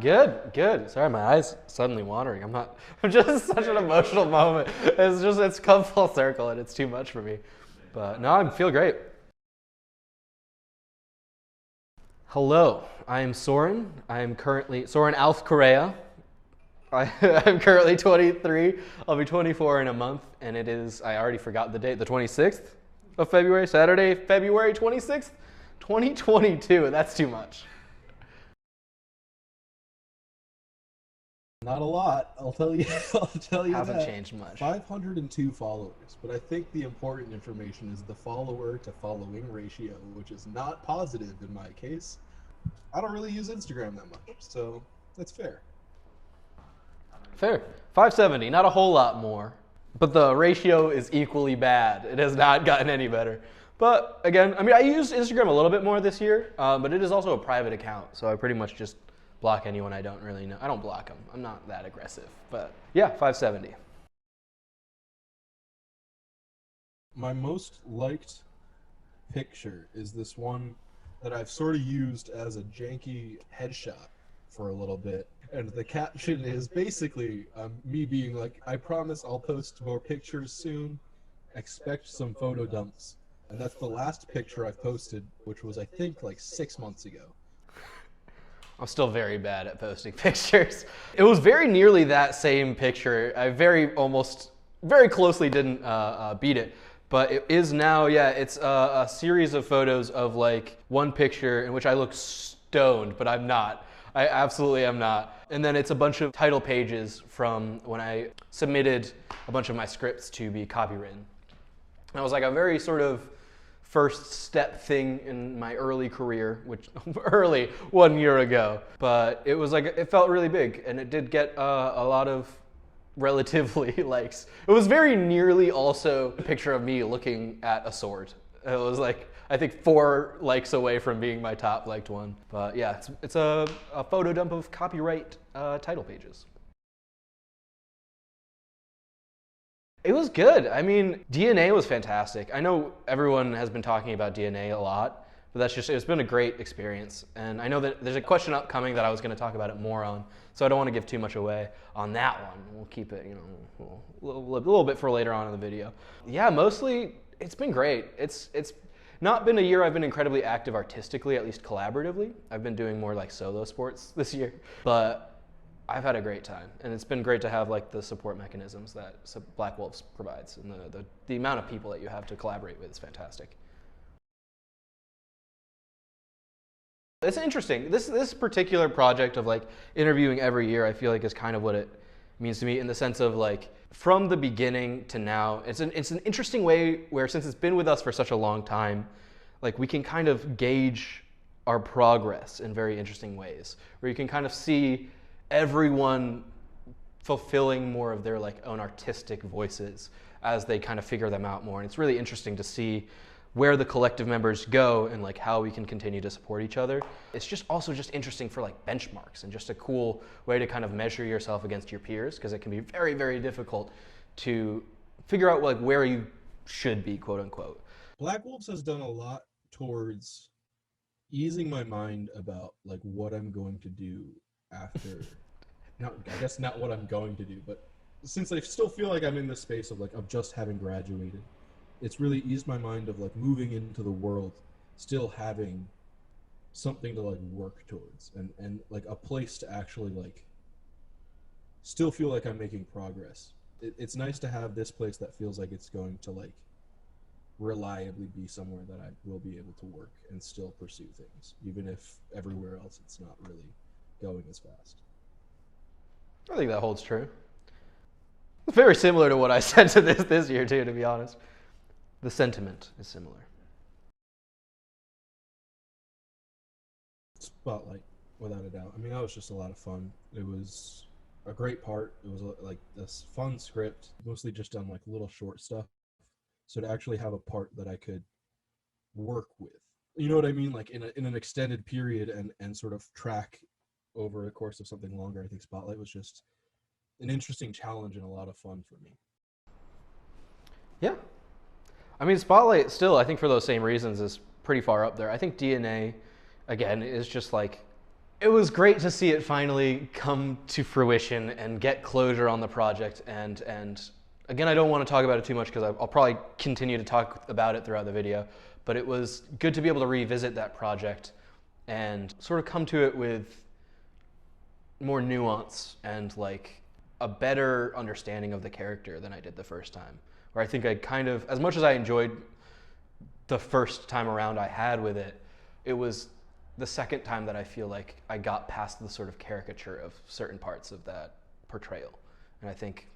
Good, good. Sorry, my eyes suddenly watering. I'm just such an emotional moment. It's come full circle and it's too much for me. But no, I feel great. Hello, I am Soren. I am currently Soren Alf Correia. I'm currently 23. I'll be 24 in a month, and it is, I already forgot the date, the 26th of February, Saturday, February 26th, 2022. That's too much. Not a lot, I'll tell you. I'll tell you Hasn't that. changed much. 502 followers, but I think the important information is the follower to following ratio, which is not positive in my case. I don't really use Instagram that much, so that's fair. Fair. 570, not a whole lot more. But the ratio is equally bad. It has not gotten any better. But again, I mean, I used Instagram a little bit more this year, but it is also a private account, so I pretty much just block anyone I don't really know. I don't block them. I'm not that aggressive. But yeah, 570. My most liked picture is this one that I've sort of used as a janky headshot for a little bit. And the caption is basically me being like, I promise I'll post more pictures soon. Expect some photo dumps. And that's the last picture I've posted, which was, I think, like 6 months ago. I'm still very bad at posting pictures. It was very nearly that same picture. I very closely didn't beat it. But it is now, yeah, it's a series of photos of like one picture in which I look stoned, but I'm not. I absolutely am not. And then it's a bunch of title pages from when I submitted a bunch of my scripts to be copywritten. And it was like a very sort of first step thing in my early career, which early 1 year ago. But it was like, it felt really big, and it did get a lot of relatively likes. It was very nearly also a picture of me looking at a sword. It was like, I think 4 likes away from being my top liked one. But yeah, it's a photo dump of copyright title pages. It was good. I mean, DNA was fantastic. I know everyone has been talking about DNA a lot, but it's been a great experience. And I know that there's a question upcoming that I was going to talk about it more on, so I don't want to give too much away on that one. We'll keep it, a little bit for later on in the video. Yeah, mostly it's been great. It's not been a year I've been incredibly active artistically, at least collaboratively. I've been doing more like solo sports this year, but I've had a great time, and it's been great to have like the support mechanisms that Blackwolves provides, and the amount of people that you have to collaborate with is fantastic. It's interesting. This particular project of like interviewing every year, I feel like is kind of what it means to me, in the sense of like from the beginning to now. It's an interesting way where, since it's been with us for such a long time, like we can kind of gauge our progress in very interesting ways, where you can kind of see everyone fulfilling more of their like own artistic voices as they kind of figure them out more. And it's really interesting to see where the collective members go and like how we can continue to support each other. It's just also just interesting for like benchmarks, and just a cool way to kind of measure yourself against your peers, because it can be very, very difficult to figure out like where you should be, quote unquote. Blackwolves has done a lot towards easing my mind about like what I'm going to do after. I guess not what I'm going to do, but since I still feel like I'm in this space of just having graduated, it's really eased my mind of like moving into the world, still having something to like work towards, and like a place to actually like still feel like I'm making progress. It's nice to have this place that feels like it's going to like reliably be somewhere that I will be able to work and still pursue things, even if everywhere else it's not really going as fast. I think that holds true. It's very similar to what I said to this year too, to be honest. The sentiment is similar. Spotlight, without a doubt. I mean, that was just a lot of fun. It was a great part. It was like this fun script, mostly just done like little short stuff. So to actually have a part that I could work with, you know what I mean? Like in an extended period and sort of track over the course of something longer. I think Spotlight was just an interesting challenge and a lot of fun for me. Yeah. I mean, Spotlight still, I think for those same reasons, is pretty far up there. I think DNA, again, is just like it was great to see it finally come to fruition and get closure on the project. And again, I don't want to talk about it too much because I'll probably continue to talk about it throughout the video. But it was good to be able to revisit that project and sort of come to it with more nuance and like a better understanding of the character than I did the first time. Where I think I kind of, as much as I enjoyed the first time around I had with it, it was the second time that I feel like I got past the sort of caricature of certain parts of that portrayal. And I think,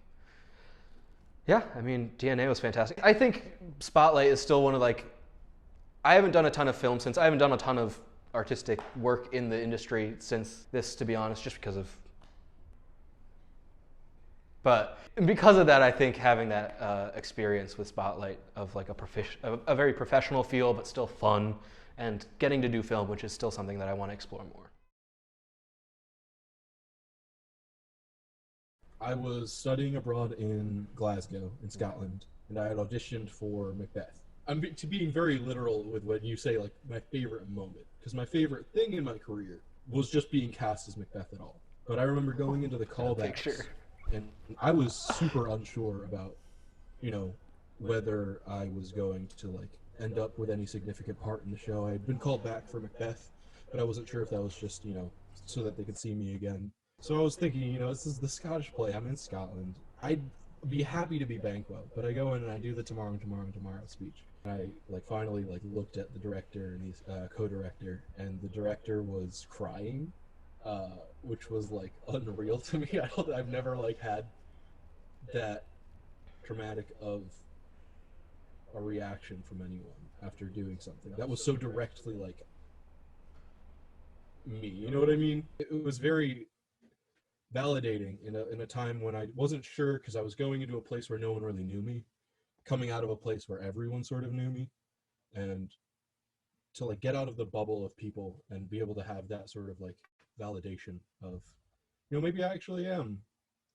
yeah, I mean, DNA was fantastic. I think Spotlight is still one of like, I haven't done a ton of film since, I haven't done a ton of artistic work in the industry since this, to be honest, just because of, but because of that, I think having that experience with Spotlight of like a very professional feel, but still fun, and getting to do film, which is still something that I want to explore more. I was studying abroad in Glasgow, in Scotland, and I had auditioned for Macbeth. To being very literal with when you say like my favorite moment, because my favorite thing in my career was just being cast as Macbeth at all. But I remember going into the callbacks, and I was super unsure about, you know, whether I was going to like end up with any significant part in the show. I had been called back for Macbeth, but I wasn't sure if that was just, so that they could see me again. So I was thinking, this is the Scottish play. I'm in Scotland. I'd be happy to be Banquo, but I go in and I do the tomorrow speech. I finally looked at the director and his co-director, and the director was crying, which was unreal to me. I've never had that dramatic of a reaction from anyone after doing something that was so directly me. You know what I mean? It was very validating in a time when I wasn't sure, because I was going into a place where no one really knew me, coming out of a place where everyone sort of knew me, and to get out of the bubble of people and be able to have that sort of validation of, maybe I actually am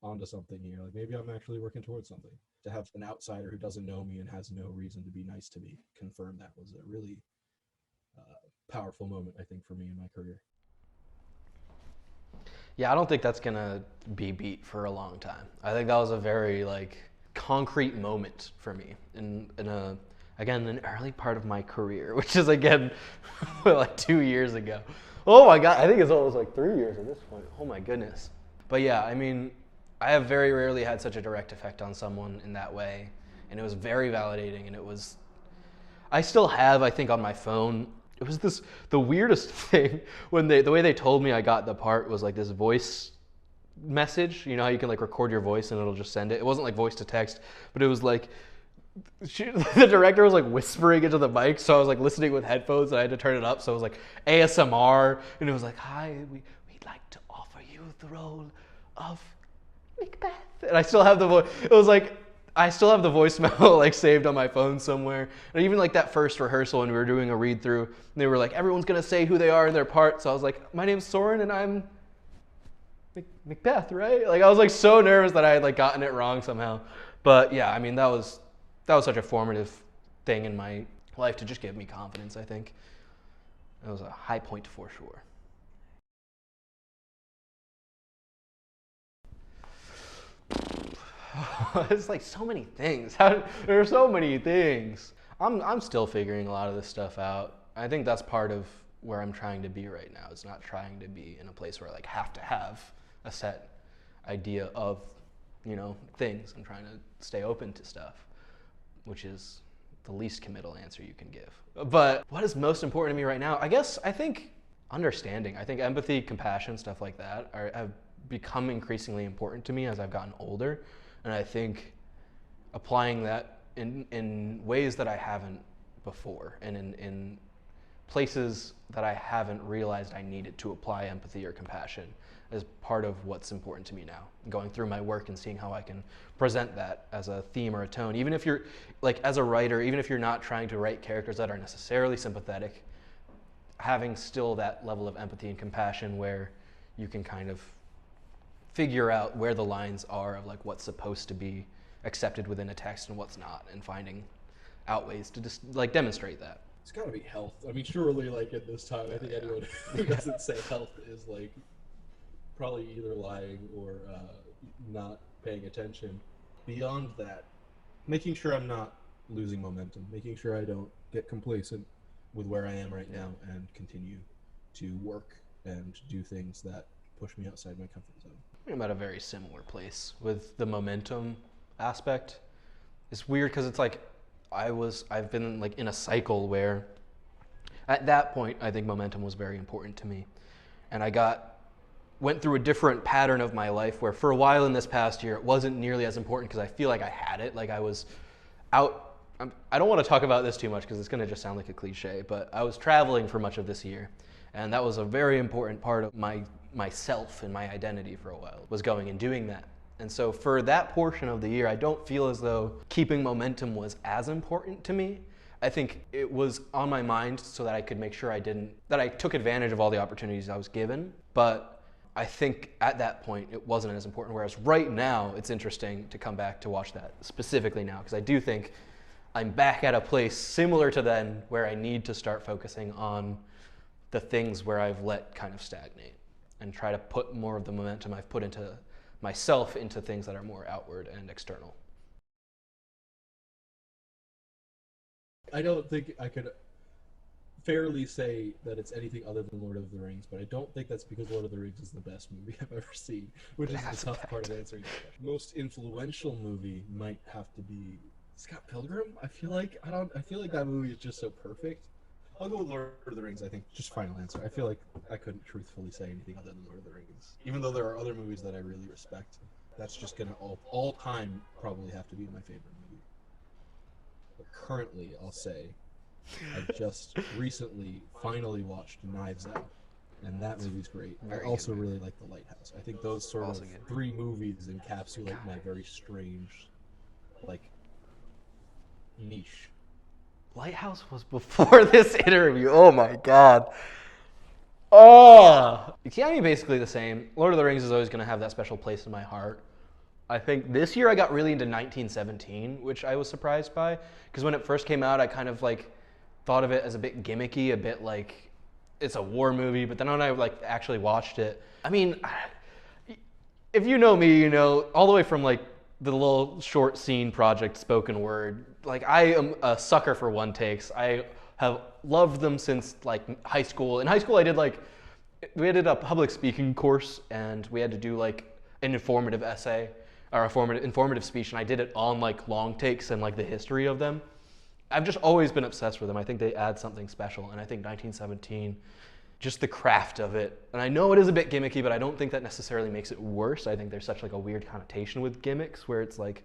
onto something here. Maybe I'm actually working towards something. To have an outsider who doesn't know me and has no reason to be nice to me confirm that was a really powerful moment, I think, for me in my career. Yeah, I don't think that's gonna be beat for a long time. I think that was a very concrete moment for me in an early part of my career, which is again 2 years ago. Oh my god, I think it's almost 3 years at this point. Oh my goodness. But yeah, I mean, I have very rarely had such a direct effect on someone in that way, and it was very validating. And I still have, I think, on my phone. It was the weirdest thing when the way they told me I got the part was this voice message. You know how you can record your voice and it'll just send it. It wasn't voice to text, but it was the director was whispering into the mic, so I was listening with headphones and I had to turn it up, so it was ASMR, and it was hi, we'd like to offer you the role of Macbeth. And I still have the voice. It was I still have the voicemail saved on my phone somewhere. And even that first rehearsal when we were doing a read through, they were everyone's gonna say who they are in their part. So I was my name's Soren and I'm Macbeth, right? I was so nervous that I had gotten it wrong somehow. But yeah, I mean that was such a formative thing in my life to just give me confidence, I think. That was a high point for sure. It's so many things. There are so many things. I'm still figuring a lot of this stuff out. I think that's part of where I'm trying to be right now. It's not trying to be in a place where I have to have a set idea of, things. I'm trying to stay open to stuff, which is the least committal answer you can give. But what is most important to me right now? I think understanding. I think empathy, compassion, stuff like that have become increasingly important to me as I've gotten older. And I think applying that in ways that I haven't before, and in places that I haven't realized I needed to apply empathy or compassion, is part of what's important to me now. Going through my work and seeing how I can present that as a theme or a tone. Even if you're, as a writer, even if you're not trying to write characters that are necessarily sympathetic, having still that level of empathy and compassion where you can kind of figure out where the lines are of what's supposed to be accepted within a text and what's not, and finding out ways to just demonstrate that. It's got to be health. I mean, surely, like at this time, I think anyone who doesn't say health is like probably either lying or not paying attention. Beyond that, making sure I'm not losing momentum, making sure I don't get complacent with where I am right now, and continue to work and do things that push me outside my comfort zone. I'm at a very similar place with the momentum aspect. It's weird because it's like I've been like in a cycle where at that point I think momentum was very important to me, and went through a different pattern of my life where for a while in this past year it wasn't nearly as important because I feel like I had it, like I was out. I don't want to talk about this too much because it's going to just sound like a cliche, but I was traveling for much of this year, and that was a very important part of myself and my identity for a while, was going and doing that. And so for that portion of the year, I don't feel as though keeping momentum was as important to me. I think it was on my mind so that I could make sure that I took advantage of all the opportunities I was given. But I think at that point it wasn't as important. Whereas right now, it's interesting to come back to watch that specifically now, because I do think I'm back at a place similar to then where I need to start focusing on the things where I've let kind of stagnate and try to put more of the momentum I've put into myself into things that are more outward and external. I don't think I could fairly say that it's anything other than Lord of the Rings, but I don't think that's because Lord of the Rings is the best movie I've ever seen, which is the tough part of answering that question. Most influential movie might have to be Scott Pilgrim. I feel like that movie is just so perfect. I'll go with Lord of the Rings, I think. Just final answer. I feel like I couldn't truthfully say anything other than Lord of the Rings. Even though there are other movies that I really respect, that's just gonna all time probably have to be my favorite movie. But currently, I'll say I just recently finally watched Knives Out, and that movie's great. I also really like The Lighthouse. I think those sort of three movies encapsulate my very strange, like, niche. Lighthouse was before this interview. Oh my god. Oh! Keanu basically the same. Lord of the Rings is always going to have that special place in my heart. I think this year I got really into 1917, which I was surprised by, because when it first came out, I kind of like thought of it as a bit gimmicky, a bit like it's a war movie. But then when I like actually watched it, I mean, if you know me, you know all the way from like the little short scene project, spoken word. Like I am a sucker for one takes. I have loved them since like high school. In high school, we did a public speaking course, and we had to do like an informative essay or a informative speech, and I did it on like long takes and like the history of them. I've just always been obsessed with them. I think they add something special, and I think 1917, just the craft of it. And I know it is a bit gimmicky, but I don't think that necessarily makes it worse. I think there's such like a weird connotation with gimmicks where it's like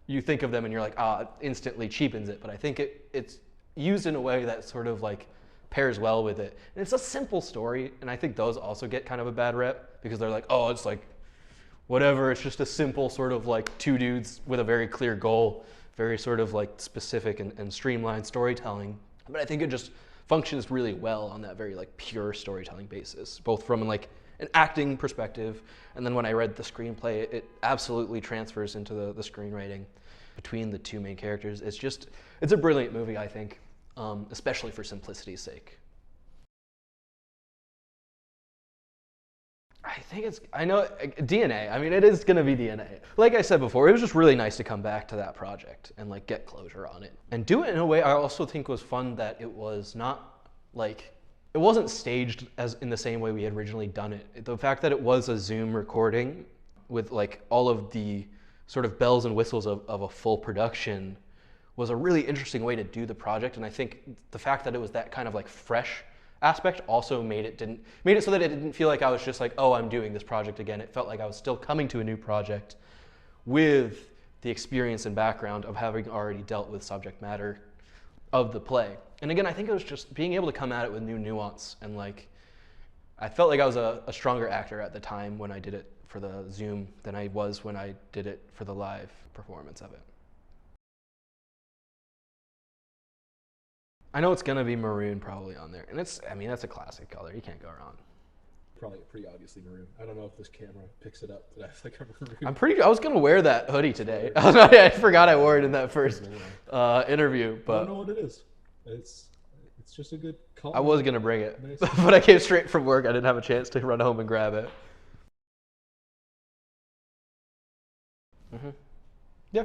you think of them and you're like, it instantly cheapens it. But I think it's used in a way that sort of like pairs well with it. And it's a simple story, and I think those also get kind of a bad rep because they're like, oh, it's like whatever. It's just a simple sort of like two dudes with a very clear goal, very sort of like specific and streamlined storytelling. But I think it just functions really well on that very like pure storytelling basis, both from like an acting perspective, and then when I read the screenplay, it absolutely transfers into the screenwriting between the two main characters. It's a brilliant movie, I think, especially for simplicity's sake. I know DNA. I mean, it is going to be DNA. Like I said before, it was just really nice to come back to that project and like get closure on it. And do it in a way I also think was fun, that it was not like, it wasn't staged as in the same way we had originally done it. The fact that it was a Zoom recording with like all of the sort of bells and whistles of a full production was a really interesting way to do the project. And I think the fact that it was that kind of like fresh aspect also made it so that it didn't feel like I was just like, oh, I'm doing this project again. It felt like I was still coming to a new project with the experience and background of having already dealt with subject matter of the play. And again, I think it was just being able to come at it with new nuance, and like I felt like I was a stronger actor at the time when I did it for the Zoom than I was when I did it for the live performance of it. I know it's gonna be maroon probably on there, and that's a classic color. You can't go wrong. Probably pretty obviously maroon. I don't know if this camera picks it up, but I think I'm maroon. I was gonna wear that hoodie today. I forgot I wore it in that first interview, but I don't know what it is. It's just a good call. I was gonna bring it, Nice. but I came straight from work. I didn't have a chance to run home and grab it. Yeah.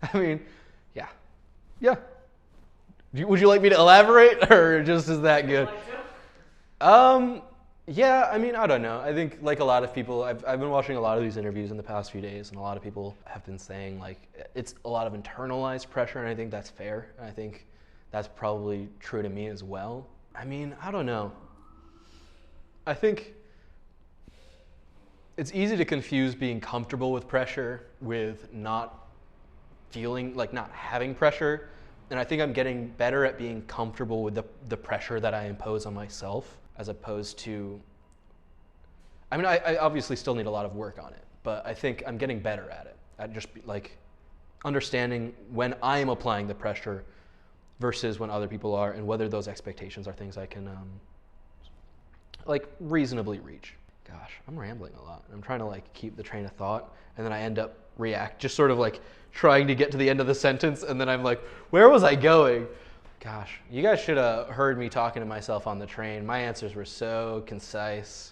I mean, yeah. Yeah. Would you like me to elaborate, or just is that good? Yeah, I mean, I don't know. I think like a lot of people, I've been watching a lot of these interviews in the past few days, and a lot of people have been saying like it's a lot of internalized pressure, and I think that's fair. I think that's probably true to me as well. I mean, I don't know. I think it's easy to confuse being comfortable with pressure with not feeling like not having pressure. And I think I'm getting better at being comfortable with the pressure that I impose on myself, as opposed to, I mean, I obviously still need a lot of work on it, but I think I'm getting better at it. At just like understanding when I am applying the pressure versus when other people are, and whether those expectations are things I can like reasonably reach. Gosh, I'm rambling a lot. I'm trying to like keep the train of thought, and then I end up just sort of like trying to get to the end of the sentence, and then I'm like, where was I going? Gosh, you guys should have heard me talking to myself on the train. My answers were so concise.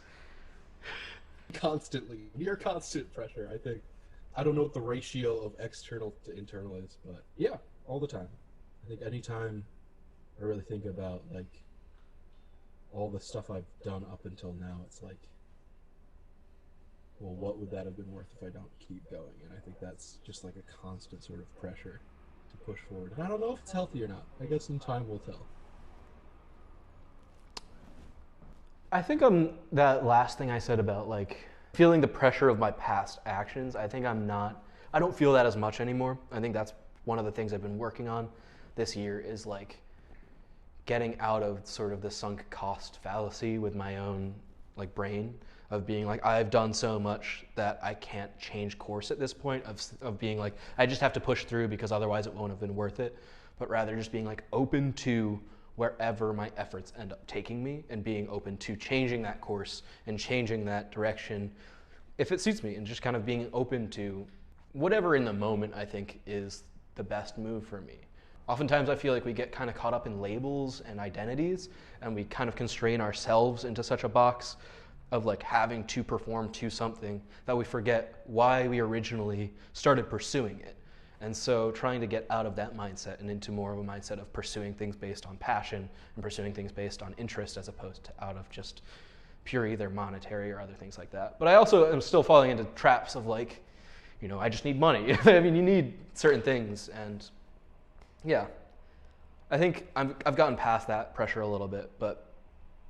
Constantly, near constant pressure, I think. I don't know what the ratio of external to internal is, but yeah, all the time. I think anytime I really think about like all the stuff I've done up until now, it's like, well, what would that have been worth if I don't keep going? And I think that's just like a constant sort of pressure to push forward. And I don't know if it's healthy or not. I guess in time will tell. I think that last thing I said about like feeling the pressure of my past actions, I don't feel that as much anymore. I think that's one of the things I've been working on this year, is like getting out of sort of the sunk cost fallacy with my own like brain, of being like, I've done so much that I can't change course at this point, of being like, I just have to push through because otherwise it won't have been worth it. But rather just being like open to wherever my efforts end up taking me, and being open to changing that course and changing that direction if it suits me, and just kind of being open to whatever in the moment I think is the best move for me. Oftentimes I feel like we get kind of caught up in labels and identities, and we kind of constrain ourselves into such a box of like having to perform to something, that we forget why we originally started pursuing it. And so trying to get out of that mindset and into more of a mindset of pursuing things based on passion and pursuing things based on interest, as opposed to out of just pure either monetary or other things like that. But I also am still falling into traps of like, you know, I just need money. I mean, you need certain things, and yeah, I think I've gotten past that pressure a little bit, but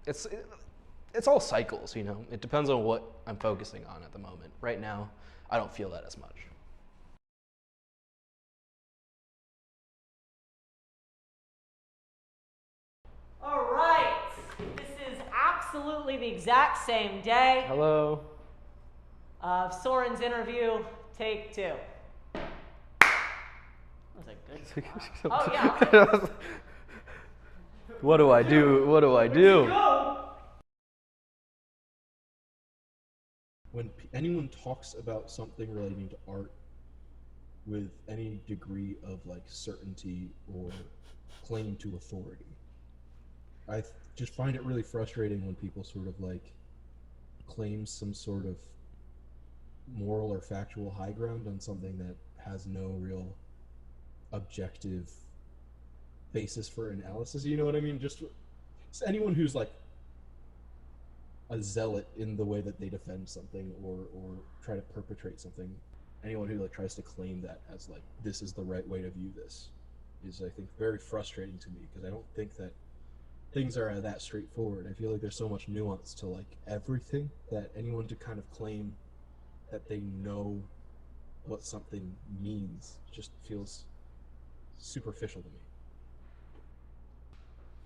it's all cycles, you know. It depends on what I'm focusing on at the moment. Right now, I don't feel that as much. All right, this is absolutely the exact same day Hello. of Soren's interview, take 2. That was a good. Oh yeah. What do I do? What do I do? Go. When anyone talks about something relating to art with any degree of like certainty or claim to authority, I just find it really frustrating when people sort of like claim some sort of moral or factual high ground on something that has no real objective basis for analysis. You know what I mean? Just anyone who's like a zealot in the way that they defend something or try to perpetrate something, anyone who like tries to claim that as like, this is the right way to view this, is I think very frustrating to me, because I don't think that things are that straightforward. I feel like there's so much nuance to like everything, that anyone to kind of claim that they know what something means just feels superficial to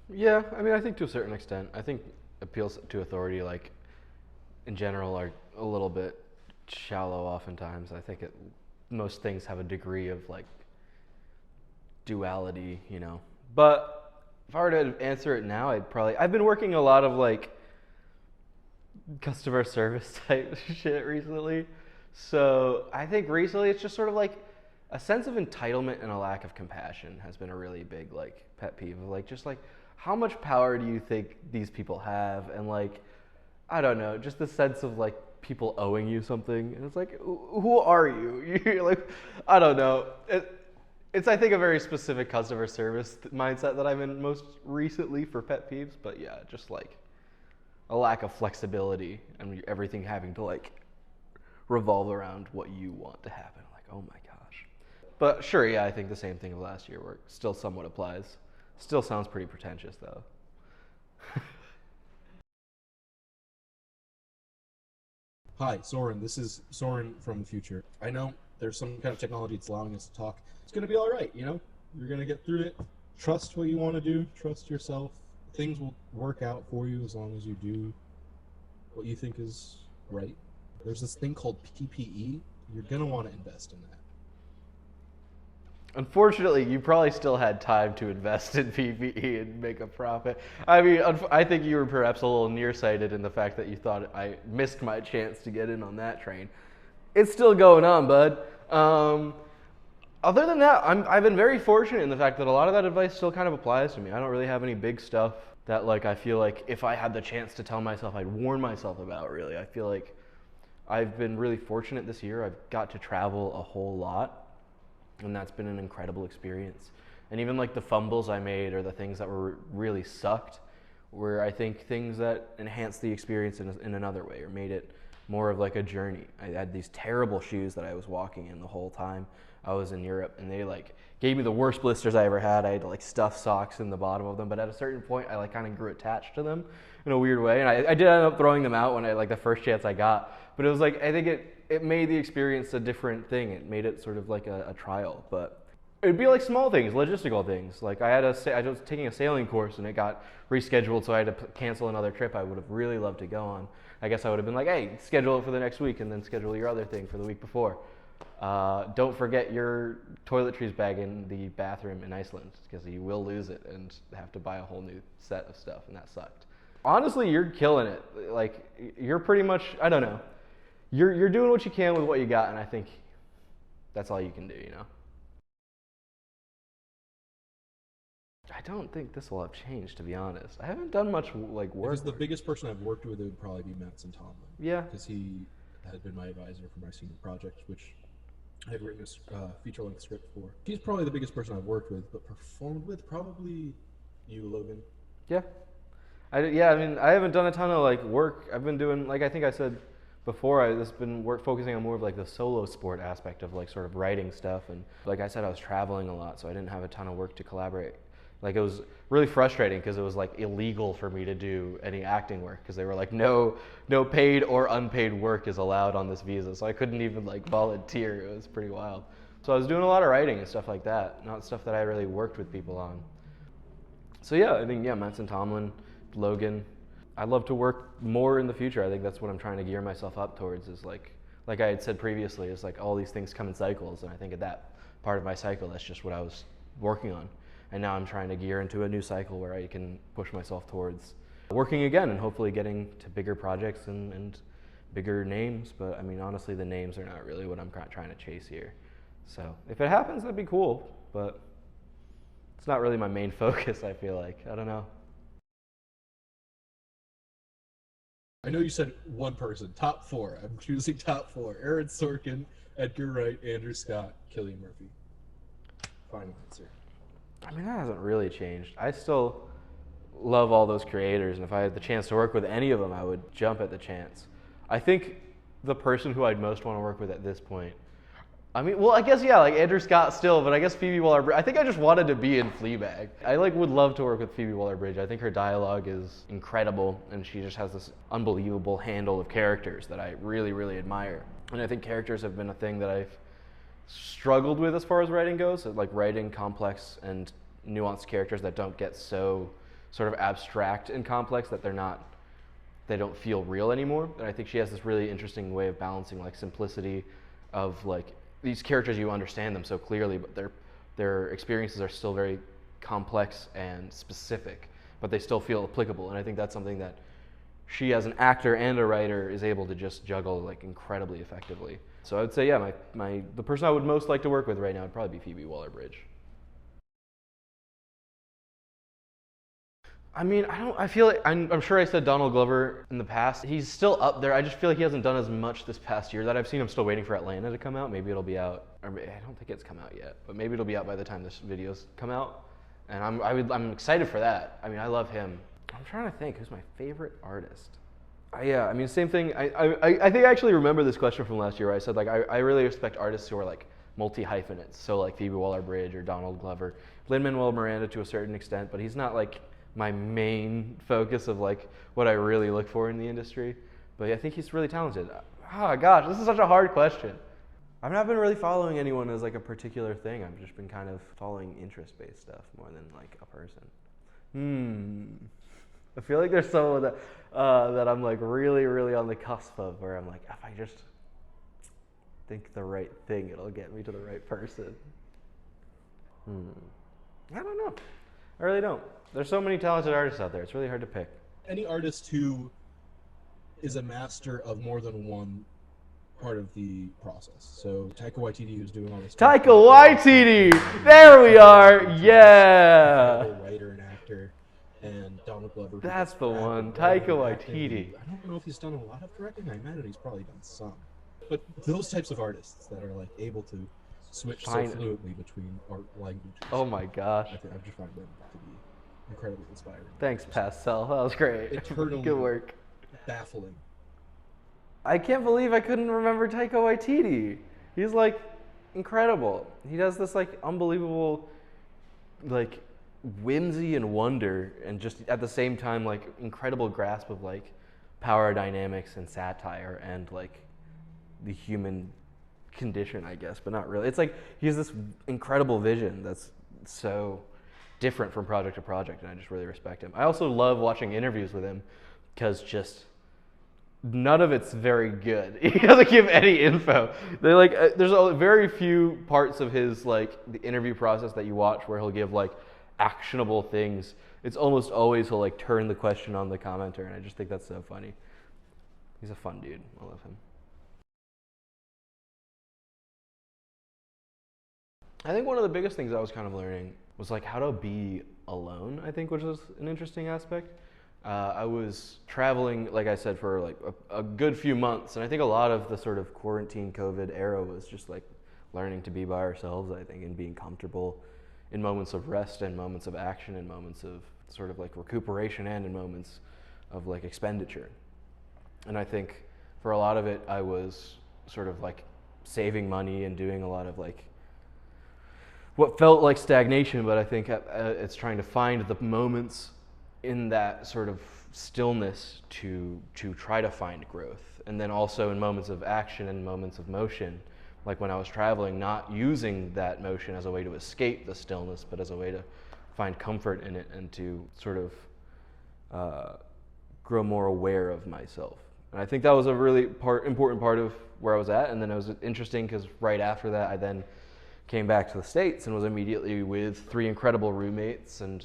me. Yeah, I mean, I think to a certain extent, I think appeals to authority, like in general, are a little bit shallow oftentimes. I think most things have a degree of like duality, you know. But if I were to answer it now, I've been working a lot of like customer service type shit recently. So I think recently it's just sort of like a sense of entitlement and a lack of compassion has been a really big like pet peeve of like, just like, how much power do you think these people have? And like, I don't know, just the sense of like people owing you something. And it's like, who are you? You're like, I don't know. It's, I think, a very specific customer service mindset that I'm in most recently for pet peeves. But yeah, just like a lack of flexibility and everything having to like revolve around what you want to happen. Like, oh my gosh. But sure, yeah, I think the same thing of last year where it still somewhat applies. Still sounds pretty pretentious though. Hi, Soren. This is Soren from the future. I know there's some kind of technology that's allowing us to talk. It's going to be all right, you know? You're going to get through it. Trust what you want to do. Trust yourself. Things will work out for you as long as you do what you think is right. There's this thing called PPE. You're going to want to invest in that. Unfortunately, you probably still had time to invest in PPE and make a profit. I mean, I think you were perhaps a little nearsighted in the fact that you thought I missed my chance to get in on that train. It's still going on, bud. Other than that, I've been very fortunate in the fact that a lot of that advice still kind of applies to me. I don't really have any big stuff that like I feel like if I had the chance to tell myself, I'd warn myself about, really. I feel like I've been really fortunate this year. I've got to travel a whole lot. And that's been an incredible experience. And even like the fumbles I made or the things that were really sucked were, I think, things that enhanced the experience in another way or made it more of like a journey. I had these terrible shoes that I was walking in the whole time I was in Europe, and they like gave me the worst blisters I ever had. I had to like stuff socks in the bottom of them, but at a certain point I like kind of grew attached to them in a weird way. And I did end up throwing them out when I like the first chance I got, but it was like, I think it made the experience a different thing. It made it sort of like a trial, but it'd be like small things, logistical things. Like I was taking a sailing course and it got rescheduled, so I had to cancel another trip I would have really loved to go on. I guess I would have been like, hey, schedule it for the next week and then schedule your other thing for the week before. Don't forget your toiletries bag in the bathroom in Iceland, because you will lose it and have to buy a whole new set of stuff, and that sucked. Honestly, you're killing it. Like, you're pretty much, I don't know. You're doing what you can with what you got, and I think that's all you can do, you know? I don't think this will have changed, to be honest. I haven't done much like work. Because the biggest person I've worked with would probably be Mattson Tomlin. Yeah. Because he had been my advisor for my senior project, which I had written a feature-length script for. He's probably the biggest person I've worked with, but performed with probably you, Logan. Yeah. I mean, I haven't done a ton of like work. I've been doing, like I think I said before, I've just been focusing on more of like the solo sport aspect of like sort of writing stuff. And like I said, I was traveling a lot, so I didn't have a ton of work to collaborate. Like, it was really frustrating because it was like illegal for me to do any acting work, because they were like, no paid or unpaid work is allowed on this visa. So I couldn't even like volunteer. It was pretty wild. So I was doing a lot of writing and stuff like that, not stuff that I really worked with people on. So yeah, I think, yeah, Mattson Tomlin, Logan. I'd love to work more in the future. I think that's what I'm trying to gear myself up towards, is like I had said previously, is like all these things come in cycles. And I think at that part of my cycle, that's just what I was working on. And now I'm trying to gear into a new cycle where I can push myself towards working again and hopefully getting to bigger projects and bigger names. But I mean, honestly, the names are not really what I'm trying to chase here. So if it happens, that'd be cool, but it's not really my main focus, I feel like. I don't know. I know you said one person, top four. I'm choosing top four. Aaron Sorkin, Edgar Wright, Andrew Scott, Cillian Murphy. Final answer. I mean, that hasn't really changed. I still love all those creators, and if I had the chance to work with any of them, I would jump at the chance. I think the person who I'd most want to work with at this point, I mean, well, I guess, yeah, like Andrew Scott still, but I guess Phoebe Waller-Bridge. I think I just wanted to be in Fleabag. I like would love to work with Phoebe Waller-Bridge. I think her dialogue is incredible, and she just has this unbelievable handle of characters that I really, really admire. And I think characters have been a thing that I've struggled with as far as writing goes, like writing complex and nuanced characters that don't get so sort of abstract and complex that they don't feel real anymore. And I think she has this really interesting way of balancing like simplicity of like these characters, you understand them so clearly, but their experiences are still very complex and specific, but they still feel applicable. And I think that's something that she, as an actor and a writer, is able to just juggle like incredibly effectively. So I would say, yeah, the person I would most like to work with right now would probably be Phoebe Waller-Bridge. I mean, I feel like, I'm sure I said Donald Glover in the past. He's still up there. I just feel like he hasn't done as much this past year that I've seen. I'm still waiting for Atlanta to come out. Maybe it'll be out, or I don't think it's come out yet, but maybe it'll be out by the time this videos come out. And I'm excited for that. I mean, I love him. I'm trying to think, who's my favorite artist? Yeah, I mean, same thing. I think I actually remember this question from last year where I said, like, I really respect artists who are, like, multi-hyphenates. So, like, Phoebe Waller-Bridge or Donald Glover. Lin-Manuel Miranda to a certain extent, but he's not, like, my main focus of, like, what I really look for in the industry. But I think he's really talented. Oh, gosh, this is such a hard question. I've not been really following anyone as, like, a particular thing. I've just been kind of following interest-based stuff more than, like, a person. I feel like there's someone that I'm like really, really on the cusp of, where I'm like, if I just think the right thing, it'll get me to the right person. I don't know. I really don't. There's so many talented artists out there. It's really hard to pick. Any artist who is a master of more than one part of the process. So Taika Waititi, who's doing all this stuff. Taika Waititi! There we are! Yeah! A writer and actor. And Donald Glover. That's the one. Taika Waititi. I don't know if he's done a lot of directing. I imagine he's probably done some. But those types of artists that are like able to switch so fluently between art languages. Oh my gosh. I just find them to be incredibly inspiring. Thanks, Pastel. That was great. Eternally good work. Baffling. I can't believe I couldn't remember Taika Waititi. He's like incredible. He does this like unbelievable like whimsy and wonder, and just at the same time like incredible grasp of like power dynamics and satire and like the human condition, I guess, but not really. It's like he has this incredible vision that's so different from project to project, and I just really respect him. I also love watching interviews with him because just none of it's very good. He doesn't give any info. They like there's very few parts of his like the interview process that you watch where he'll give like actionable things. It's almost always he'll like turn the question on the commenter, and I just think that's so funny. He's a fun dude. I love him. I think one of the biggest things I was kind of learning was like how to be alone, I think, which was an interesting aspect. I was traveling, like I said, for like a good few months, and I think a lot of the sort of quarantine COVID era was just like learning to be by ourselves, I think, and being comfortable in moments of rest and moments of action and moments of sort of like recuperation and in moments of like expenditure. And I think for a lot of it, I was sort of like saving money and doing a lot of like what felt like stagnation, but I think it's trying to find the moments in that sort of stillness to try to find growth. And then also in moments of action and moments of motion, like when I was traveling, not using that motion as a way to escape the stillness, but as a way to find comfort in it and to sort of grow more aware of myself. And I think that was a really important part of where I was at. And then it was interesting because right after that, I then came back to the States and was immediately with 3 incredible roommates, and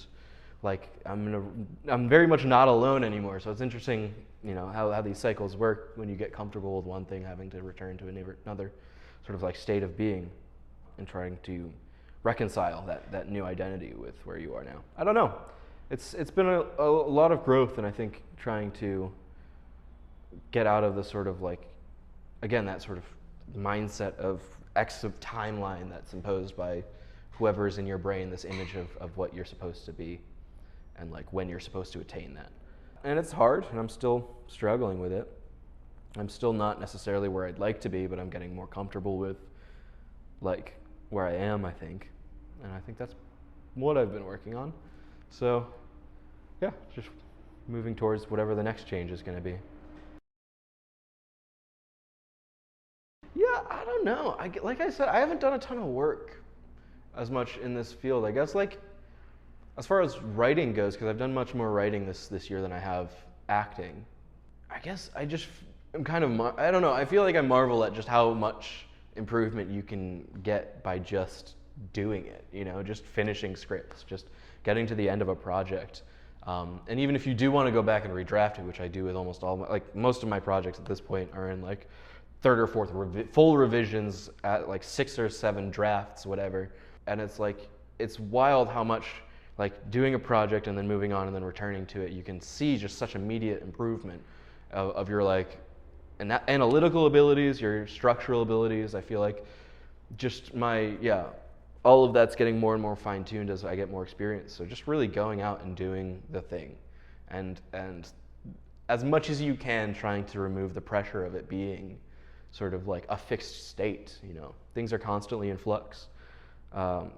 like I'm very much not alone anymore. So it's interesting, you know, how these cycles work when you get comfortable with one thing, having to return to another sort of like state of being and trying to reconcile that new identity with where you are now. I don't know. It's been a lot of growth, and I think trying to get out of the sort of like, again, that sort of mindset of X of timeline that's imposed by whoever's in your brain, this image of what you're supposed to be and like when you're supposed to attain that. And it's hard, and I'm still struggling with it. I'm still not necessarily where I'd like to be, but I'm getting more comfortable with like where I am, I think. And I think that's what I've been working on. So yeah, just moving towards whatever the next change is going to be. Yeah, I don't know. Like I said, I haven't done a ton of work as much in this field. I guess like as far as writing goes, because I've done much more writing this year than I have acting. I guess I'm kind of, I don't know, I feel like I marvel at just how much improvement you can get by just doing it, you know, just finishing scripts, just getting to the end of a project. And even if you do want to go back and redraft it, which I do with almost all most of my projects at this point are in like 3rd or 4th full revisions at like 6 or 7 drafts, whatever. And it's like, it's wild how much like doing a project and then moving on and then returning to it, you can see just such immediate improvement of your like analytical abilities, your structural abilities. I feel like just all of that's getting more and more fine-tuned as I get more experience. So just really going out and doing the thing, and as much as you can, trying to remove the pressure of it being sort of like a fixed state. You know, things are constantly in flux. So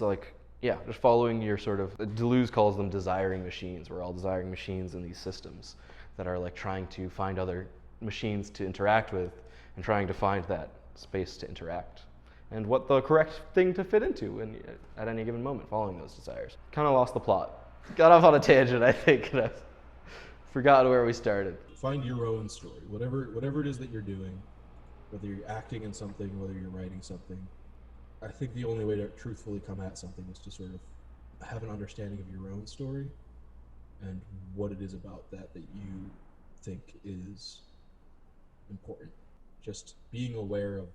like, yeah, just following your sort of, Deleuze calls them desiring machines. We're all desiring machines in these systems that are like trying to find other machines to interact with and trying to find that space to interact and what the correct thing to fit into at any given moment, following those desires. Kind of lost the plot. Got off on a tangent, I think, and I forgot where we started. Find your own story, whatever it is that you're doing, whether you're acting in something, whether you're writing something. I think the only way to truthfully come at something is to sort of have an understanding of your own story and what it is about that you think is important. Just being aware of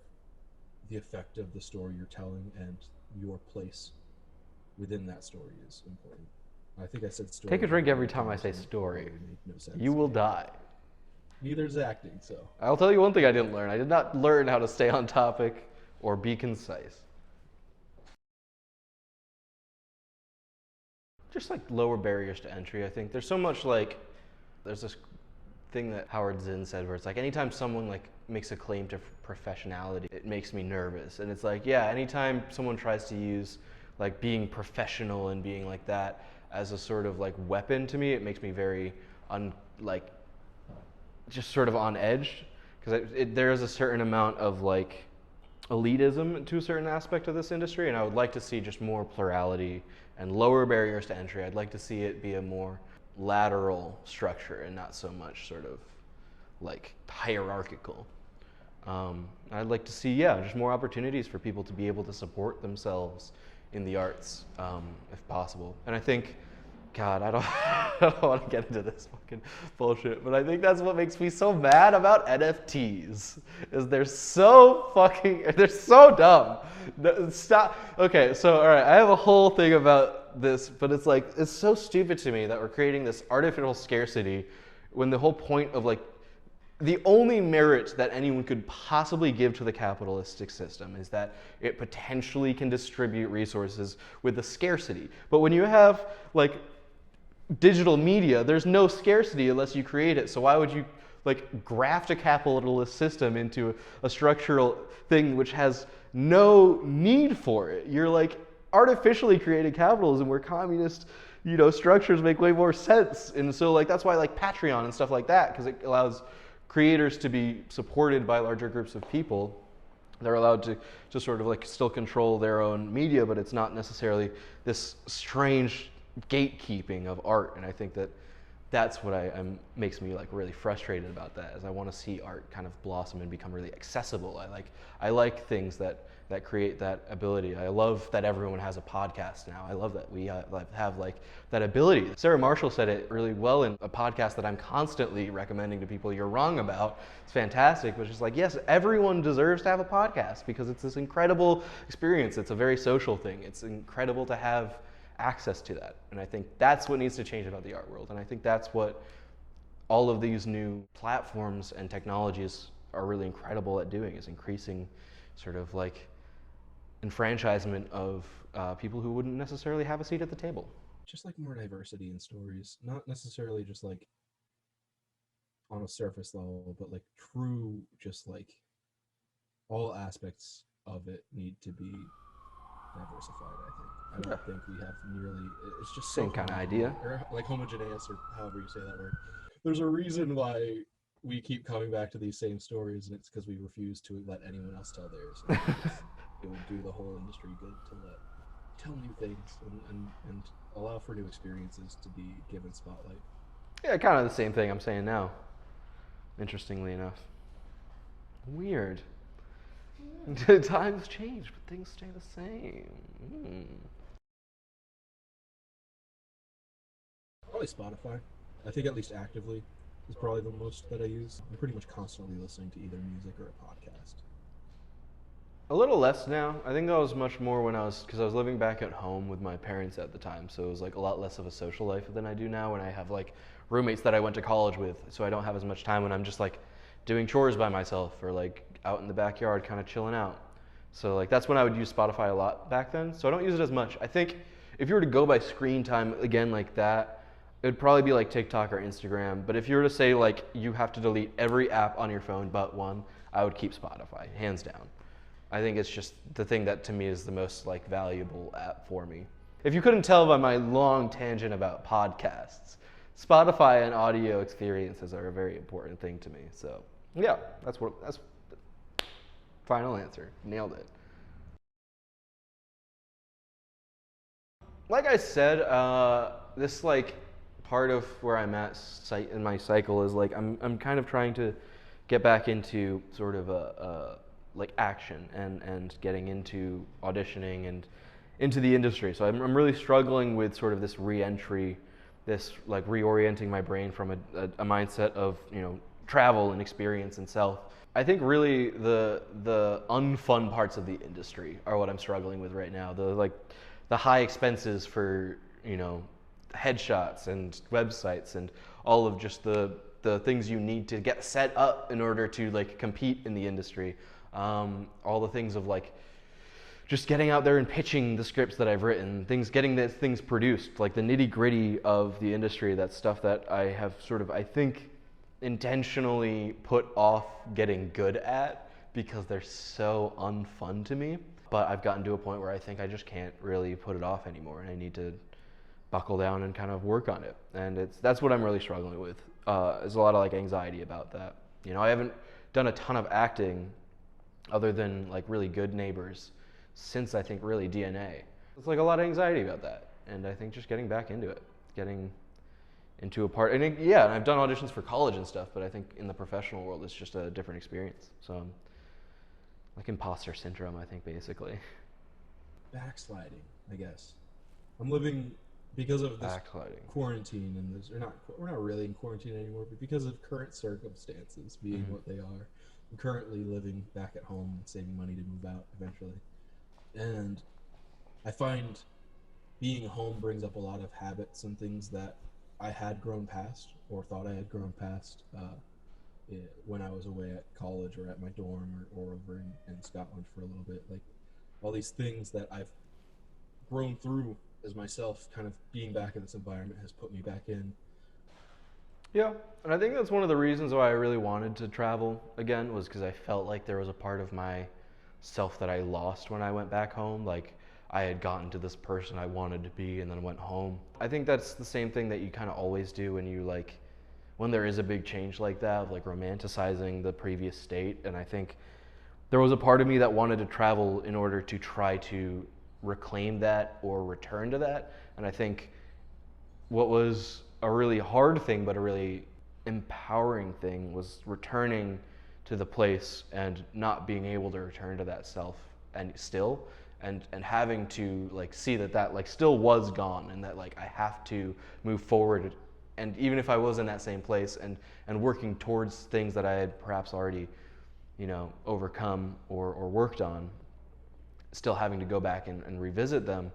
the effect of the story you're telling and your place within that story is important. I think I said story. Take a drink every time I say story. Make no sense. You will die. Neither is acting, so. I'll tell you one thing I didn't learn. I did not learn how to stay on topic or be concise. Just like lower barriers to entry, I think. There's so much like, there's this thing that Howard Zinn said where it's like anytime someone like makes a claim to professionality, it makes me nervous. And it's like, yeah, anytime someone tries to use like being professional and being like that as a sort of like weapon to me, it makes me very just sort of on edge, because there is a certain amount of like elitism to a certain aspect of this industry, and I would like to see just more plurality and lower barriers to entry. I'd like to see it be a more lateral structure and not so much sort of like hierarchical. I'd like to see, just more opportunities for people to be able to support themselves in the arts, if possible. And I think, God, I don't want to get into this fucking bullshit, but I think that's what makes me so mad about NFTs, is they're so dumb. Stop. Okay, so all right, I have a whole thing about this, but it's like, it's so stupid to me that we're creating this artificial scarcity when the whole point of like, the only merit that anyone could possibly give to the capitalistic system is that it potentially can distribute resources with a scarcity. But when you have like digital media, there's no scarcity unless you create it. So why would you like graft a capitalist system into a structural thing which has no need for it? You're like artificially creating capitalism where communist, structures make way more sense. And so like that's why I like Patreon and stuff like that, because it allows creators to be supported by larger groups of people. They're allowed to sort of like still control their own media, but it's not necessarily this strange gatekeeping of art. And I think that's what makes me like really frustrated about that, is I want to see art kind of blossom and become really accessible. I like things that create that ability. I love that everyone has a podcast now. I love that we have like that ability. Sarah Marshall said it really well in a podcast that I'm constantly recommending to people. You're wrong about. It's fantastic, but it's like, yes, everyone deserves to have a podcast because it's this incredible experience. It's a very social thing. It's incredible to have access to that. And I think that's what needs to change about the art world. And I think that's what all of these new platforms and technologies are really incredible at doing, is increasing sort of like enfranchisement of people who wouldn't necessarily have a seat at the table. Just like more diversity in stories, not necessarily just like on a surface level, but like true, just like all aspects of it need to be diversified. I don't think we have nearly. It's just Same kind of idea, or like homogeneous, or however you say that word. There's a reason why we keep coming back to these same stories, and it's because we refuse to let anyone else tell theirs. It would do the whole industry good to tell new things and allow for new experiences to be given spotlight. Yeah, kind of the same thing I'm saying now, interestingly enough. Weird. Times change, but things stay the same. Probably Spotify. I think at least actively is probably the most that I use. I'm pretty much constantly listening to either music or a podcast. A little less now. I think that was much more because I was living back at home with my parents at the time. So it was like a lot less of a social life than I do now when I have like roommates that I went to college with. So I don't have as much time when I'm just like doing chores by myself or like out in the backyard kind of chilling out. So like that's when I would use Spotify a lot back then. So I don't use it as much. I think if you were to go by screen time again like that, it would probably be like TikTok or Instagram. But if you were to say like you have to delete every app on your phone but one, I would keep Spotify, hands down. I think it's just the thing that to me is the most like valuable app for me. If you couldn't tell by my long tangent about podcasts, Spotify and audio experiences are a very important thing to me. So yeah, that's final answer. Nailed it. Like I said, this like part of where I'm at in my cycle is like I'm kind of trying to get back into sort of a like action and getting into auditioning and into the industry. So I'm really struggling with sort of this re-entry, this like reorienting my brain from a mindset of, you know, travel and experience and self. I think really the unfun parts of the industry are what I'm struggling with right now. The high expenses for, you know, headshots and websites and all of just the things you need to get set up in order to like compete in the industry. All the things of like just getting out there and pitching the scripts that I've written, getting the things produced, like the nitty gritty of the industry. That's stuff that I have sort of, I think, intentionally put off getting good at because they're so unfun to me. But I've gotten to a point where I think I just can't really put it off anymore, and I need to buckle down and kind of work on it. And that's what I'm really struggling with. There's a lot of like anxiety about that. You know, I haven't done a ton of acting other than like really Good Neighbors since I think really DNA. It's like a lot of anxiety about that, and I think just getting back into it, getting into a part. And yeah, and I've done auditions for college and stuff, but I think in the professional world it's just a different experience. So like imposter syndrome, I think, basically. Backsliding, I guess. I'm living because of this Backsliding. quarantine and this, or not, we're not really in quarantine anymore, but because of current circumstances being what they are, I'm currently living back at home and saving money to move out eventually. And I find being home brings up a lot of habits and things that I had grown past or thought I had grown past when I was away at college or at my dorm or over in Scotland for a little bit. Like all these things that I've grown through as myself, kind of being back in this environment has put me back in. Yeah, and I think that's one of the reasons why I really wanted to travel again, was because I felt like there was a part of my self that I lost when I went back home. Like I had gotten to this person I wanted to be and then went home. I think that's the same thing that you kind of always do when you like, when there is a big change like that, of like romanticizing the previous state. And I think there was a part of me that wanted to travel in order to try to reclaim that or return to that. And I think what was a really hard thing but a really empowering thing was returning to the place and not being able to return to that self and having to like see that like still was gone, and that like I have to move forward, and even if I was in that same place and working towards things that I had perhaps already, you know, overcome or worked on, still having to go back and revisit them.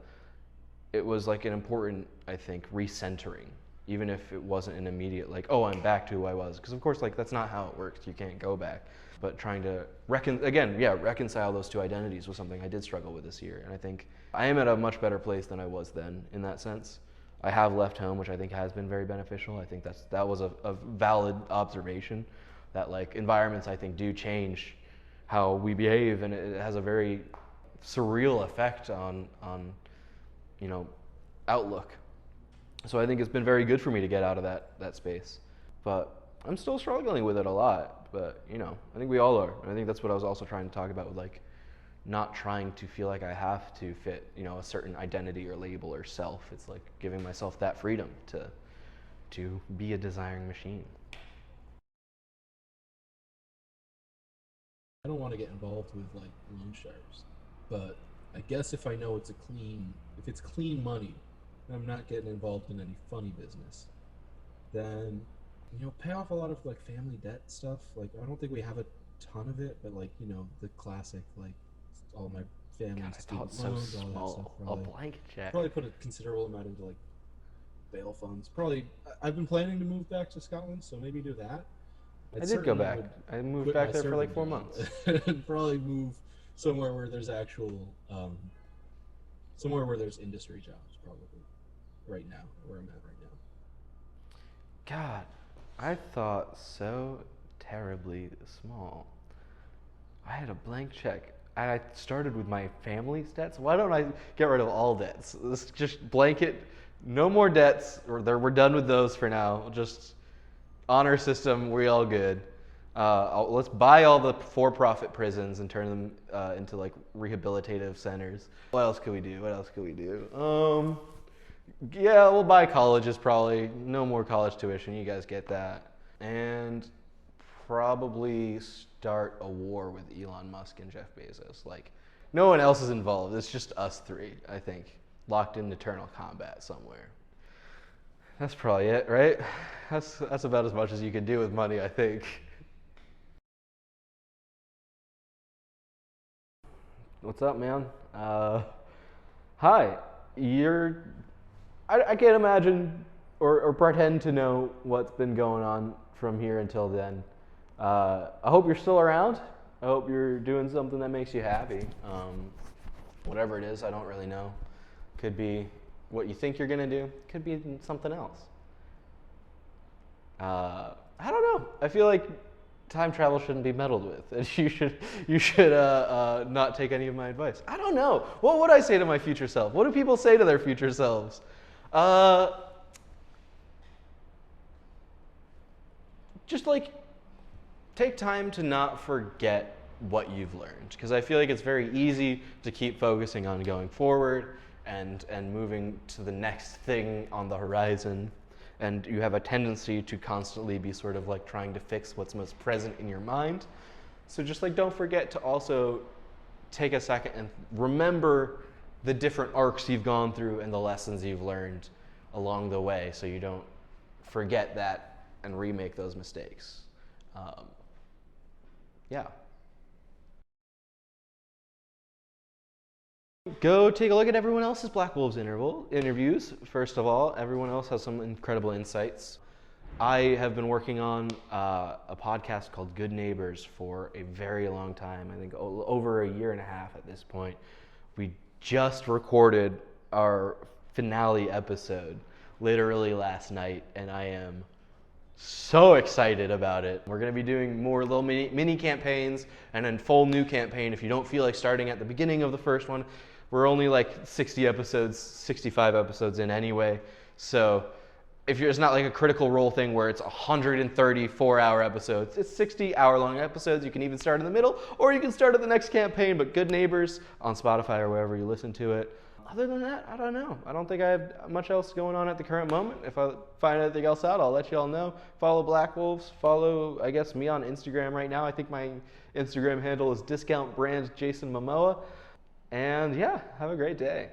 It was like an important, I think, recentering, even if it wasn't an immediate like, oh, I'm back to who I was, because of course like that's not how it works. You can't go back. But trying to reconcile those two identities was something I did struggle with this year, and I think I am at a much better place than I was then in that sense. I have left home, which I think has been very beneficial. I think that was a valid observation, that like environments I think do change how we behave, and it has a very surreal effect on you know, outlook. So I think it's been very good for me to get out of that space. But I'm still struggling with it a lot. But, you know, I think we all are. And I think that's what I was also trying to talk about with like not trying to feel like I have to fit, you know, a certain identity or label or self. It's like giving myself that freedom to be a desiring machine. I don't want to get involved with like loan sharks, but I guess if I know if it's clean money, and I'm not getting involved in any funny business, then pay off a lot of like family debt stuff. Like I don't think we have a ton of it, but like the classic like all my family God, I thought student so loans, all that stuff. small. A blank check. Probably put a considerable amount into like bail funds. Probably, I've been planning to move back to Scotland, so maybe do that. I did go back. I moved back there for like 4 months. And probably move somewhere where there's actual, somewhere where there's industry jobs. Probably right now, where I'm at right now. God, I thought so terribly small. I had a blank check. And I started with my family's debts. Why don't I get rid of all debts? Let's just blanket, no more debts. We're done with those for now. Just honor system, we're all good. Let's buy all the for-profit prisons and turn them into like rehabilitative centers. What else could we do? Yeah, we'll buy colleges probably. No more college tuition. You guys get that. And probably start a war with Elon Musk and Jeff Bezos. Like, no one else is involved. It's just us three, I think, locked in eternal combat somewhere. That's probably it, right? That's about as much as you can do with money, I think. What's up, man? Hi. I can't imagine or pretend to know what's been going on from here until then. I hope you're still around. I hope you're doing something that makes you happy. Whatever it is, I don't really know. Could be what you think you're gonna do. Could be something else. I don't know. I feel like time travel shouldn't be meddled with, and you should not take any of my advice. I don't know. What would I say to my future self? What do people say to their future selves? Just like take time to not forget what you've learned, because I feel like it's very easy to keep focusing on going forward and moving to the next thing on the horizon. And you have a tendency to constantly be sort of like trying to fix what's most present in your mind. So just like don't forget to also take a second and remember the different arcs you've gone through and the lessons you've learned along the way, so you don't forget that and remake those mistakes. Yeah. Go take a look at everyone else's Blackwolves interviews. First of all, everyone else has some incredible insights. I have been working on a podcast called Good Neighbors for a very long time. I think over a year and a half at this point. We just recorded our finale episode literally last night, and I am so excited about it. We're going to be doing more little mini campaigns and then full new campaign if you don't feel like starting at the beginning of the first one. We're only like 60 episodes, 65 episodes in anyway. So if it's not like a Critical Role thing where it's 134-hour episodes, it's 60-hour-long episodes. You can even start in the middle, or you can start at the next campaign. But Good Neighbors on Spotify or wherever you listen to it. Other than that, I don't know. I don't think I have much else going on at the current moment. If I find anything else out, I'll let you all know. Follow Blackwolves. Follow, I guess, me on Instagram right now. I think my Instagram handle is discountbrand Jason Momoa. And yeah, have a great day.